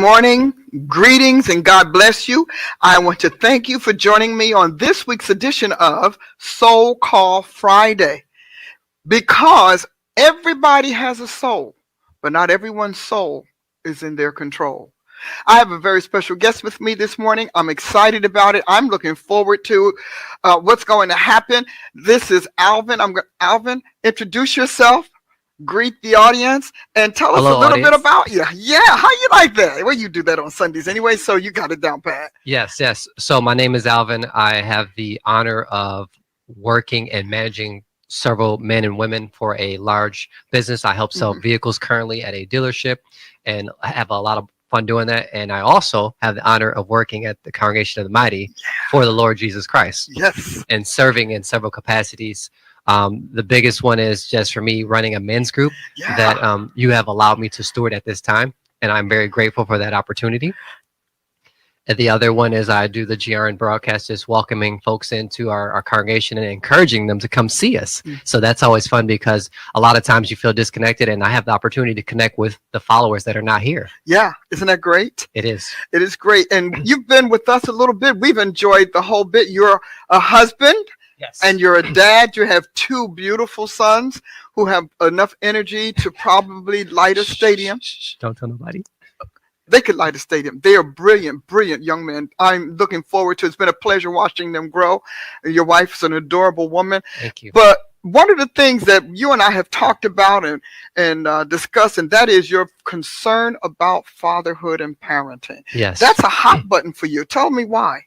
morning, greetings, and God bless you. I want to thank you for joining me on this week's edition of Soul Call Friday, because everybody has a soul, but not everyone's soul is in their control. I have a very special guest with me this morning. I'm excited about it. I'm looking forward to what's going to happen. This is Alvin. Alvin, introduce yourself. Greet the audience and tell us a little bit about you. Yeah, how you like that? Well, you do that on Sundays anyway, so you got it down pat. Yes. So my name is Alvin. I have the honor of working and managing several men and women for a large business. I help sell vehicles currently at a dealership, and I have a lot of fun doing that. And I also have the honor of working at the Congregation of the Mighty for the Lord Jesus Christ. Yes. And serving in several capacities. The biggest one is just for me running a men's group that you have allowed me to steward at this time, and I'm very grateful for that opportunity. And the other one is I do the GRN broadcast, just welcoming folks into our congregation and encouraging them to come see us. So that's always fun, because a lot of times you feel disconnected, and I have the opportunity to connect with the followers that are not here. Yeah, isn't that great? It is. It is great. And you've been with us a little bit. We've enjoyed the whole bit. You're a husband. Yes. And you're a dad. You have two beautiful sons who have enough energy to probably light a stadium. Don't tell nobody. They could light a stadium. They are brilliant, brilliant young men. I'm looking forward to it. It's been a pleasure watching them grow. Your wife's an adorable woman. Thank you. But one of the things that you and I have talked about and discussed, and that is your concern about fatherhood and parenting. Yes. That's a hot button for you. Tell me why.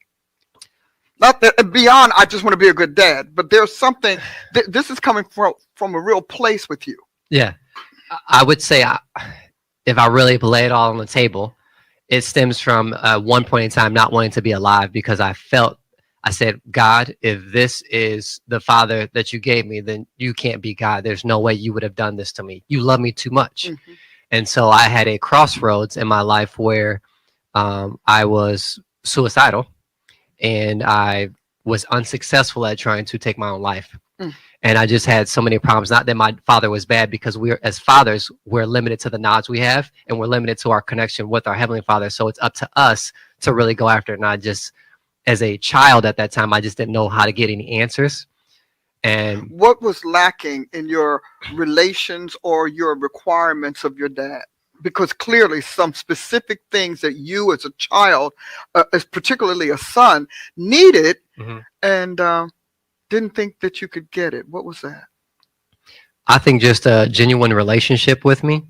Not that beyond, I just want to be a good dad, but there's something, this is coming from a real place with you. Yeah. I would say if I really lay it all on the table, it stems from one point in time not wanting to be alive, because I said, God, if this is the father that you gave me, then you can't be God. There's no way you would have done this to me. You love me too much. And so I had a crossroads in my life where I was suicidal. And I was unsuccessful at trying to take my own life. And I just had so many problems. Not that my father was bad, because as fathers, we're limited to the knowledge we have, and we're limited to our connection with our Heavenly Father. So it's up to us to really go after it. And I just, as a child at that time, I just didn't know how to get any answers. And what was lacking in your relations or your requirements of your dad? Because clearly some specific things that you as a child, as particularly a son, needed and didn't think that you could get it. What was that? I think just a genuine relationship with me.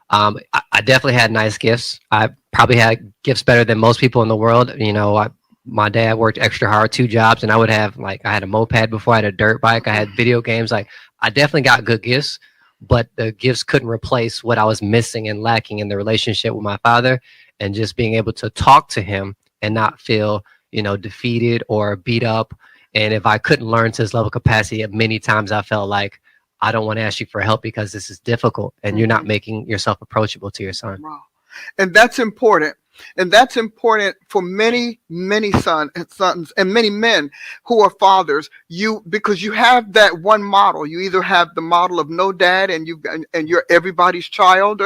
I definitely had nice gifts. I probably had gifts better than most people in the world. You know, my dad worked extra hard, 2 jobs, and I would have, like, I had a moped before, I had a dirt bike, I had video games. Like, I definitely got good gifts. But the gifts couldn't replace what I was missing and lacking in the relationship with my father, and just being able to talk to him and not feel, defeated or beat up. And if I couldn't learn to his level of capacity, many times I felt like, I don't want to ask you for help because this is difficult, and you're not making yourself approachable to your son. Wow. And that's important. And that's important for many, many sons and many men who are fathers. Because you have that one model. You either have the model of no dad and you're everybody's child,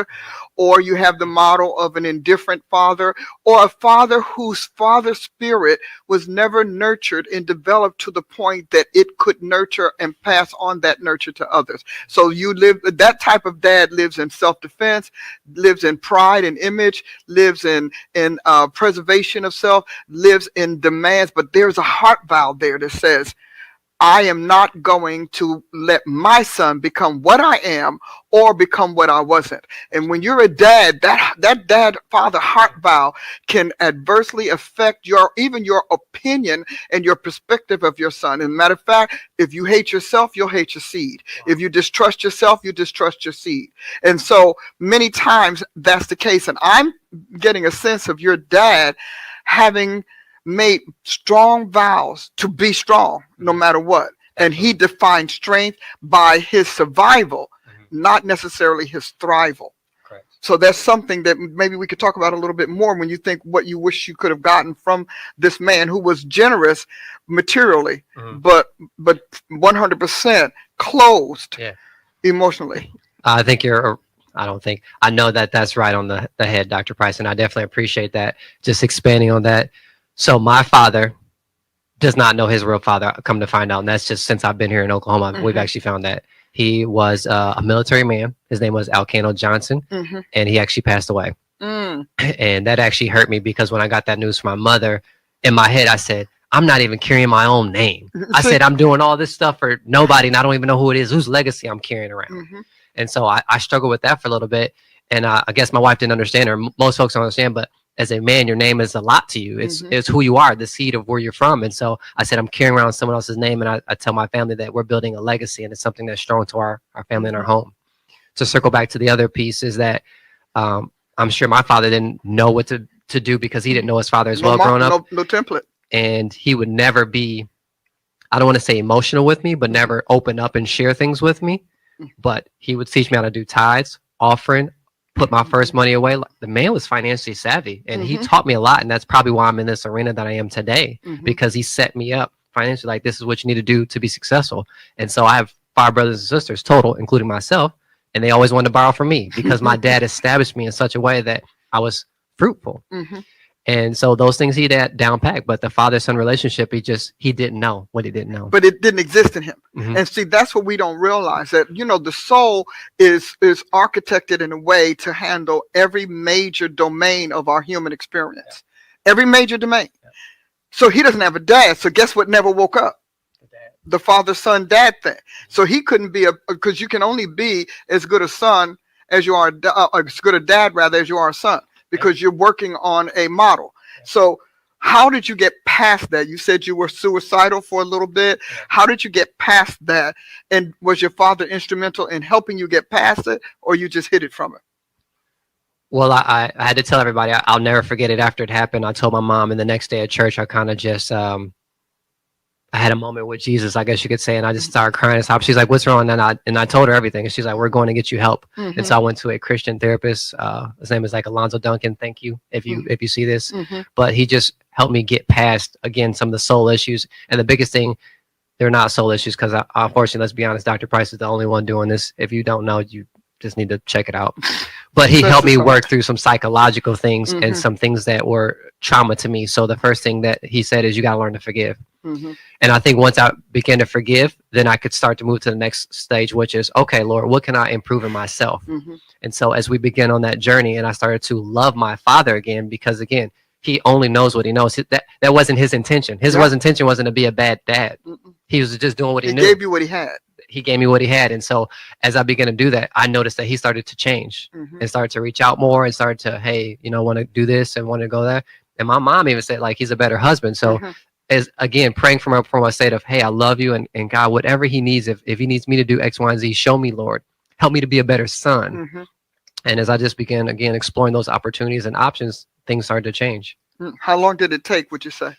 or you have the model of an indifferent father, or a father whose father spirit was never nurtured and developed to the point that it could nurture and pass on that nurture to others. So that type of dad lives in self-defense, lives in pride and image, lives in preservation of self, lives in demands. But there's a heart valve there that says, I am not going to let my son become what I am or become what I wasn't. And when you're a dad, that dad-father heart valve can adversely affect even your opinion and your perspective of your son. As a matter of fact, if you hate yourself, you'll hate your seed. If you distrust yourself, you distrust your seed. And so many times that's the case. And I'm getting a sense of your dad having made strong vows to be strong no matter what. And he defined strength by his survival, not necessarily his thrival. Correct. So that's something that maybe we could talk about a little bit more when you think what you wish you could have gotten from this man who was generous materially, but 100% closed emotionally. I think you're I don't think. I know that that's right on the head, Dr. Price, and I definitely appreciate that. Just expanding on that. So my father does not know his real father, come to find out. And that's just since I've been here in Oklahoma, we've actually found that. He was a military man. His name was Alcano Johnson, and he actually passed away. And that actually hurt me because when I got that news from my mother, in my head, I said, I'm not even carrying my own name. I said, I'm doing all this stuff for nobody, and I don't even know who it is, whose legacy I'm carrying around. And so I struggled with that for a little bit. And I guess my wife didn't understand, or most folks don't understand, but as a man, your name is a lot to you. It's who you are, the seed of where you're from. And so I said, I'm carrying around someone else's name. And I tell my family that we're building a legacy, and it's something that's strong to our family and our home. To circle back to the other piece is that I'm sure my father didn't know what to do because he didn't know his father as well growing up. No template. And he would never be, I don't want to say emotional with me, but never open up and share things with me. But he would teach me how to do tithes, offering, put my first money away. The man was financially savvy, and he taught me a lot. And that's probably why I'm in this arena that I am today, because he set me up financially. Like, this is what you need to do to be successful. And so I have 5 brothers and sisters total, including myself. And they always wanted to borrow from me because my dad established me in such a way that I was fruitful. And so those things he had down packed, but the father-son relationship, he didn't know what he didn't know. But it didn't exist in him. And see, that's what we don't realize, that, the soul is architected in a way to handle every major domain of our human experience. Every major domain. So he doesn't have a dad. So guess what never woke up? The father-son dad thing. So he couldn't be because you can only be as good a son as you are, as good a dad rather as you are a son, because you're working on a model. So how did you get past that? You said you were suicidal for a little bit. How did you get past that? And was your father instrumental in helping you get past it, or you just hid it from it? Well, I had to tell everybody. I'll never forget it. After it happened, I told my mom, and the next day at church, I kind of just I had a moment with Jesus, I guess you could say, and I just started crying. She's like, "What's wrong?" And I told her everything, and she's like, "We're going to get you help." And so I went to a Christian therapist. His name is like Alonzo Duncan. Thank you if you see this, but he just helped me get past, again, some of the soul issues. And the biggest thing, they're not soul issues, because unfortunately, let's be honest, Dr. Price is the only one doing this. If you don't know, you just need to check it out. But he helped me work through some psychological things and some things that were trauma to me. So the first thing that he said is, you got to learn to forgive. And I think once I began to forgive, then I could start to move to the next stage, which is, okay, Lord, what can I improve in myself? And so as we begin on that journey, and I started to love my father again, because again, he only knows what he knows. That wasn't his intention. His intention wasn't to be a bad dad. He was just doing what he knew. He gave you what he had. He gave me what he had. And so as I began to do that, I noticed that he started to change and started to reach out more and started to, hey, want to do this and want to go there. And my mom even said, like, he's a better husband. So as, again, praying from a state of, hey, I love you, and God, whatever he needs, if he needs me to do X, Y, and Z, show me, Lord, help me to be a better son. And as I just began, again, exploring those opportunities and options, things started to change. How long did it take, would you say?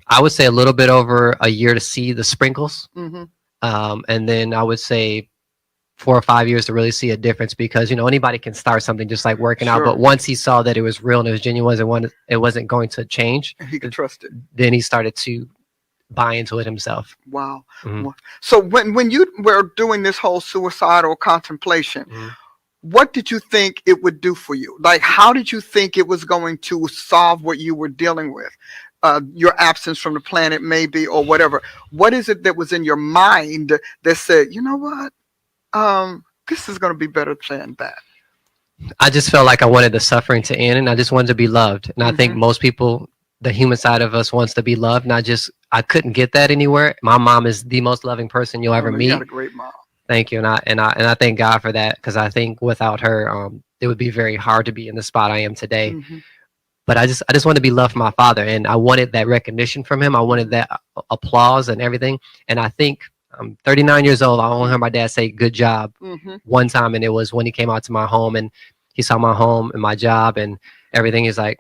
I would say a little bit over a year to see the sprinkles. And then I would say 4 or 5 years to really see a difference, because, anybody can start something just like working out. But once he saw that it was real and it was genuine, it wasn't going to change. He could trust it. Then he started to buy into it himself. Wow. So when you were doing this whole suicidal contemplation, what did you think it would do for you? Like, how did you think it was going to solve what you were dealing with? Your absence from the planet, maybe, or whatever. What is it that was in your mind that said, you know what? This is going to be better than that? I just felt like I wanted the suffering to end, and I just wanted to be loved. And I think most people, the human side of us, wants to be loved. And I couldn't get that anywhere. My mom is the most loving person you'll ever meet. You got a great mom. Thank you. And I thank God for that, because I think without her, it would be very hard to be in the spot I am today. But I just wanted to be loved from my father, and I wanted that recognition from him. I wanted that applause and everything. And I think I'm 39 years old. I only heard my dad say "good job" one time, and it was when he came out to my home and he saw my home and my job and everything. He's like,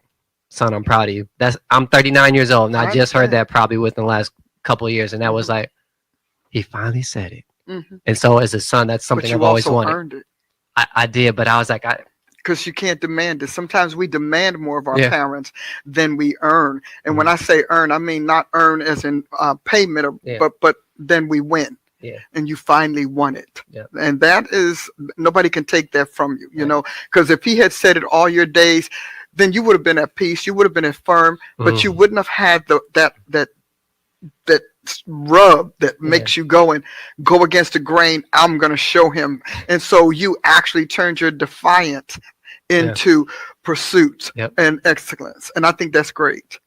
"Son, I'm proud of you." I'm 39 years old, and I just heard that probably within the last couple of years, and that was like, he finally said it. And so as a son, that's something I've always wanted. Earned it. I did, but I was like, because you can't demand it. Sometimes we demand more of our parents than we earn. And when I say earn, I mean not earn as in payment, but then we win. Yeah. and you finally won it. Yeah. And that is, nobody can take that from you, you Right. know, because if he had said it all your days, then you would have been at peace, you would have been firm, but you wouldn't have had that rub that makes you go against the grain. I'm going to show him. And so you actually turned your defiance into pursuits Yep. and excellence. And I think that's great.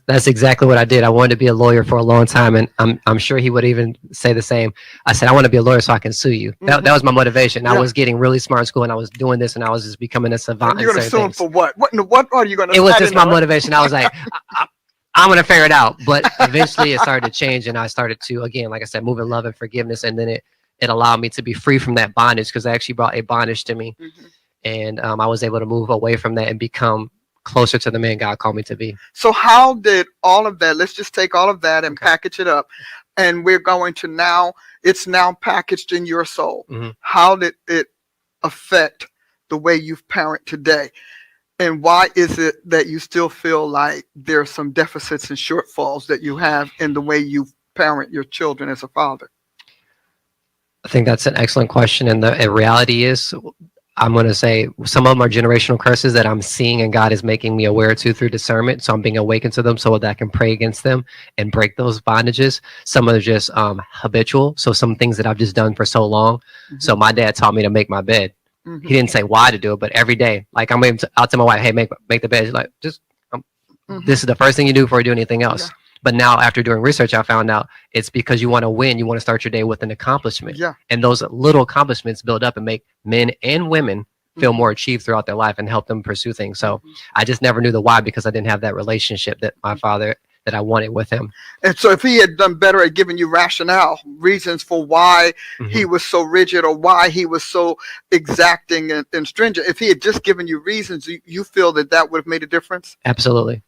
That's exactly what I did. I wanted to be a lawyer for a long time, and I'm sure he would even say the same. I said, I want to be a lawyer so I can sue you. That was my motivation. Yeah. I was getting really smart in school, and I was doing this, and I was just becoming a savant. And you're going to sue him for what? What are you going to? It was just my motivation. I was like, I'm going to figure it out. But eventually it started to change, and I started to, again, like I said, move in love and forgiveness, and then it allowed me to be free from that bondage, because it actually brought a bondage to me. And I was able to move away from that and become closer to the man God called me to be. So how did all of that, let's just take all of that and package it up, and we're going to it's now packaged in your soul. How did it affect the way you parent today? And why is it that you still feel like there are some deficits and shortfalls that you have in the way you parent your children as a father? I think that's an excellent question. And the reality is, I'm going to say some of them are generational curses that I'm seeing, and God is making me aware to through discernment. So I'm being awakened to them so that I can pray against them and break those bondages. Some are just habitual. So some things that I've just done for so long. So my dad taught me to make my bed. He didn't say why to do it, but every day, like I'll tell my wife, hey, make the bed. She's like, just this is the first thing you do before you do anything else. But now, after doing research, I found out it's because you want to win. You want to start your day with an accomplishment. And those little accomplishments build up and make men and women feel more achieved throughout their life and help them pursue things. So I just never knew the why, because I didn't have that relationship that my father, that I wanted with him. And so if he had done better at giving you rationale, reasons for why he was so rigid or why he was so exacting and stringent, if he had just given you reasons, you feel that would have made a difference? Absolutely.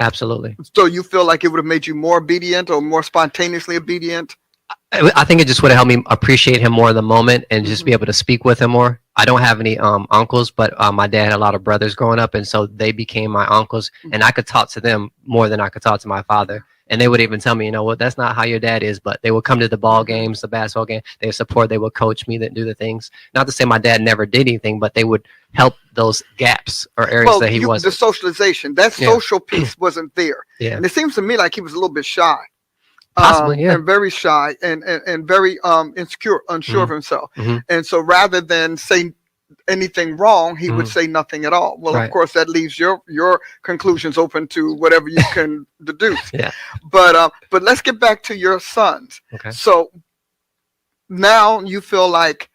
Absolutely. So you feel like it would have made you more obedient or more spontaneously obedient? I think it just would have helped me appreciate him more in the moment and just be able to speak with him more. I don't have any uncles, but my dad had a lot of brothers growing up, and so they became my uncles, and I could talk to them more than I could talk to my father. And they would even tell me, you know what, that's not how your dad is, but they would come to the ball games, the basketball game, they would support, they would coach me, that do the things. Not to say my dad never did anything, but they would help those gaps or areas that he wasn't. The socialization, that social piece wasn't there. And it seems to me like he was a little bit shy. Possibly, and very shy and very insecure, unsure of himself. And so rather than say anything wrong, he would say nothing at all. Well, of course, that leaves your conclusions open to whatever you can deduce. But let's get back to your sons. So now you feel like,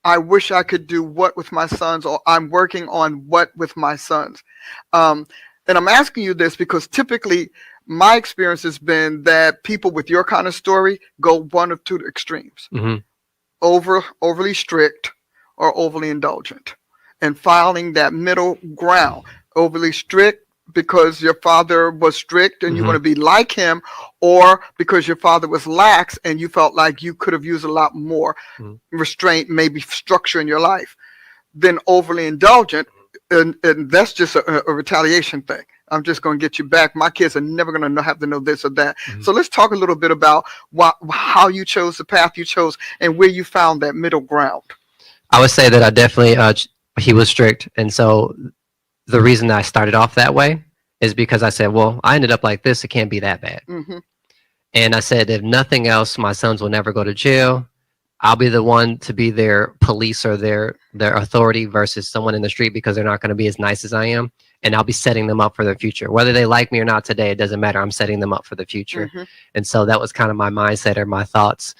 I wish I could do what with my sons, or I'm working on what with my sons. And I'm asking you this because typically my experience has been that people with your kind of story go one of two extremes: overly strict or overly indulgent, and finding that middle ground. Overly strict because your father was strict and you want to be like him, or because your father was lax and you felt like you could have used a lot more restraint, maybe structure in your life. Then overly indulgent, and that's just a retaliation thing. I'm just going to get you back. My kids are never going to have to know this or that. So let's talk a little bit about how you chose the path you chose and where you found that middle ground. I would say that I definitely, he was strict. And so the reason that I started off that way is because I said, well, I ended up like this. It can't be that bad. And I said, if nothing else, my sons will never go to jail. I'll be the one to be their police or their authority versus someone in the street, because they're not going to be as nice as I am. And I'll be setting them up for their future. Whether they like me or not today, it doesn't matter. I'm setting them up for the future. And so that was kind of my mindset or my thoughts.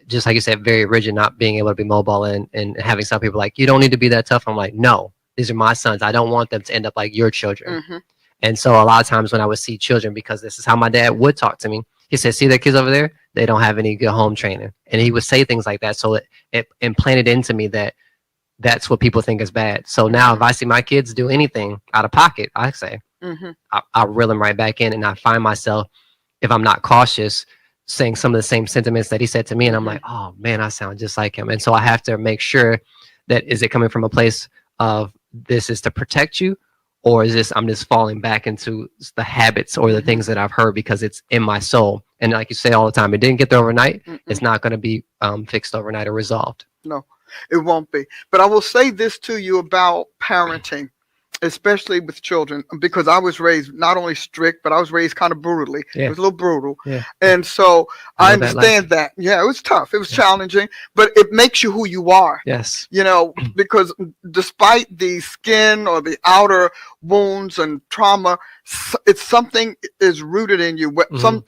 Just like you said, very rigid, not being able to be mobile, and having some people like, you don't need to be that tough. I'm like, no, these are my sons. I don't want them to end up like your children. And so a lot of times when I would see children, because this is how my dad would talk to me, he said, see that kids over there? They don't have any good home training. And he would say things like that. So it implanted into me that that's what people think is bad. So now if I see my kids do anything out of pocket, I say, I'll reel them right back in. And I find myself, if I'm not cautious, saying some of the same sentiments that he said to me. And I'm like, oh man, I sound just like him. And so I have to make sure that, is it coming from a place of this is to protect you, or is this I'm just falling back into the habits or the things that I've heard because it's in my soul. And like you say all the time, it didn't get there overnight. Mm-mm. It's not going to be fixed overnight or resolved. No, it won't be. But I will say this to you about parenting, especially with children, because I was raised not only strict, but I was raised kind of brutally. Yeah. It was a little brutal. Yeah. And so I know that understand that. Yeah, it was tough. It was challenging, but it makes you who you are. Yes. You know, because despite the skin or the outer wounds and trauma, it's something is rooted in you.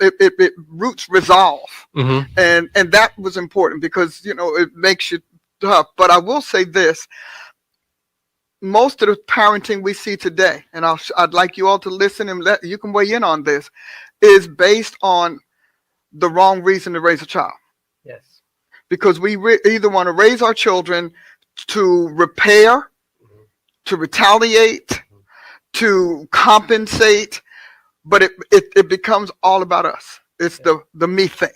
It roots resolve, and that was important because it makes you tough. But I will say this: most of the parenting we see today, and I'd like you all to listen and you can weigh in on this, is based on the wrong reason to raise a child. Yes. Because we either want to raise our children to repair, to retaliate, to compensate, but it becomes all about us. It's the me thing,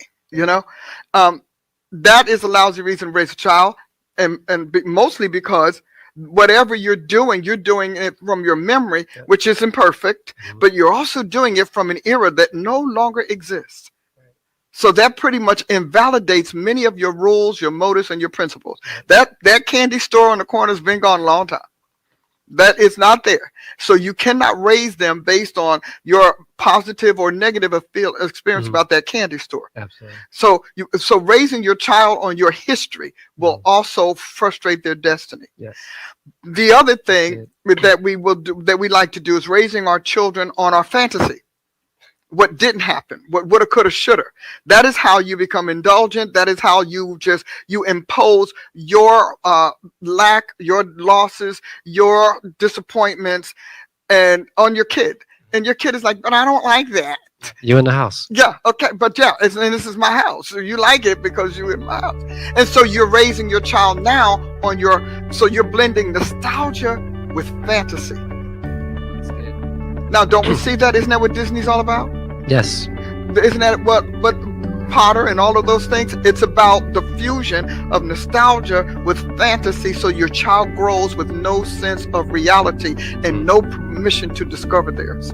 that is a lousy reason to raise a child, and mostly because whatever you're doing it from your memory, which is imperfect, but you're also doing it from an era that no longer exists. So that pretty much invalidates many of your rules, your motives, and your principles. That candy store on the corner has been gone a long time. That is not there. So you cannot raise them based on your positive or negative experience about that candy store. Absolutely. So raising your child on your history will also frustrate their destiny. Yes. The other thing that we like to do is raising our children on our fantasy. What didn't happen, what woulda, coulda, shoulda. That is how you become indulgent. That is how you impose your lack, your losses, your disappointments, and on your kid. And your kid is like, but I don't like that. You in the house. Yeah, okay, but and this is my house. So you like it because you're in my house. And so you're raising your child now so you're blending nostalgia with fantasy. That's good. Now, don't we see that? Isn't that what Disney's all about? Yes. Isn't that what Potter and all of those things? It's about the fusion of nostalgia with fantasy, so your child grows with no sense of reality and no permission to discover theirs.